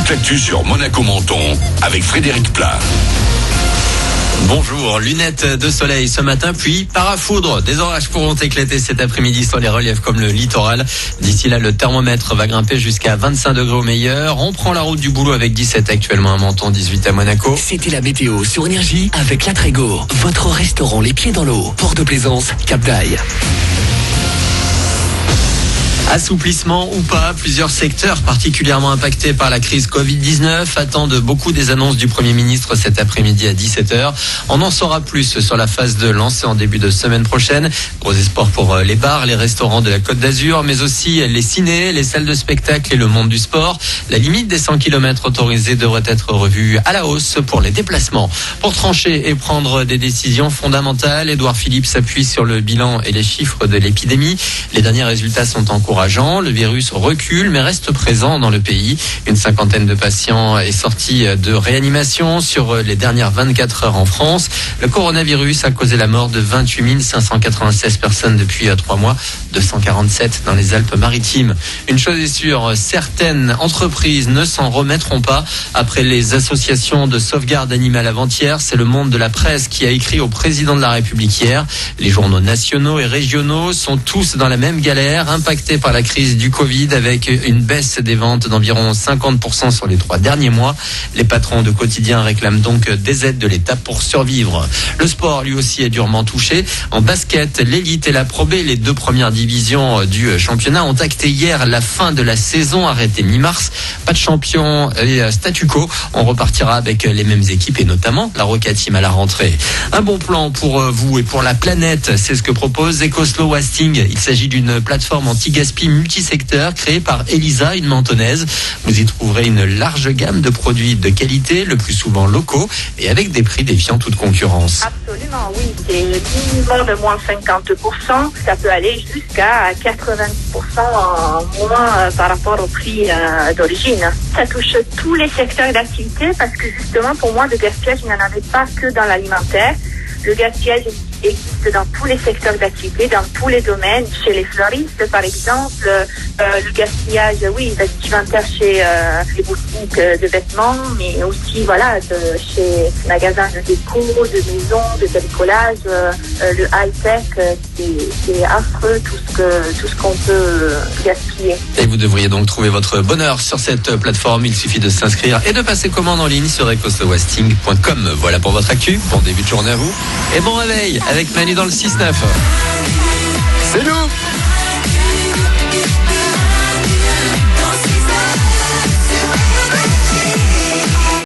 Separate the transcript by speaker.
Speaker 1: toute l'actu sur Monaco Menton avec Frédéric Plat.
Speaker 2: Bonjour, lunettes de soleil ce matin, puis parafoudre. Des orages pourront éclater cet après-midi sur les reliefs comme le littoral. D'ici là, le thermomètre va grimper jusqu'à 25 degrés au meilleur. On prend la route du boulot avec 17 actuellement à Menton, 18 à Monaco.
Speaker 3: C'était la météo sur Énergie avec La Trégo, votre restaurant les pieds dans l'eau. Port de Plaisance, Cap d'Aille.
Speaker 2: Assouplissement ou pas, plusieurs secteurs particulièrement impactés par la crise Covid-19 attendent beaucoup des annonces du Premier ministre cet après-midi à 17h. On en saura plus sur la phase de lancée en début de semaine prochaine. Gros espoir pour les bars, les restaurants de la Côte d'Azur, mais aussi les cinés, les salles de spectacle et le monde du sport. La limite des 100 km autorisés devrait être revue à la hausse pour les déplacements. Pour trancher et prendre des décisions fondamentales, Édouard Philippe s'appuie sur le bilan et les chiffres de l'épidémie. Les derniers résultats sont encourageants. Le virus recule mais reste présent dans le pays. Une cinquantaine de patients est sorti de réanimation sur les dernières 24 heures en France. Le coronavirus a causé la mort de 28 596 personnes depuis 3 mois, 247 dans les Alpes-Maritimes. Une chose est sûre, certaines entreprises ne s'en remettront pas après les associations de sauvegarde animale avant-hier. C'est le monde de la presse qui a écrit au président de la République hier. Les journaux nationaux et régionaux sont tous dans la même galère, impactés par la crise du Covid avec une baisse des ventes d'environ 50% sur les 3 derniers mois. Les patrons de quotidiens réclament donc des aides de l'État pour survivre. Le sport lui aussi est durement touché. En basket, l'élite et la Pro B, les 2 premières divisions du championnat, ont acté hier la fin de la saison arrêtée mi-mars. Pas de champion et statu quo. On repartira avec les mêmes équipes et notamment la Roca Team à la rentrée. Un bon plan pour vous et pour la planète, c'est ce que propose EcoSlow Wasting. Il s'agit d'une plateforme anti-gaspi multisecteur créée par Elisa, une mentonnaise. Vous y trouverez une large gamme de produits de qualité, le plus souvent locaux et avec des prix défiant toute concurrence.
Speaker 4: Absolument, oui. C'est minimum de moins 50%. Ça peut aller jusqu'à 90% en moins par rapport au prix d'origine. Ça touche tous les secteurs d'activité parce que justement, pour moi, le gaspillage, il n'y en avait pas que dans l'alimentaire. Le gaspillage existe dans tous les secteurs d'activité, dans tous les domaines. Chez les fleuristes, par exemple, le gaspillage, oui, vestimentaire chez les boutiques de vêtements, mais aussi, voilà, chez les magasins de déco, de maison, de bricolage, le high-tech, c'est affreux tout ce qu'on peut gaspiller.
Speaker 2: Et vous devriez donc trouver votre bonheur sur cette plateforme. Il suffit de s'inscrire et de passer commande en ligne sur ecoslowwasting.com. Voilà pour votre actu. Bon début de journée à vous. Et bon réveil avec Manu dans le 6-9.
Speaker 1: C'est nous!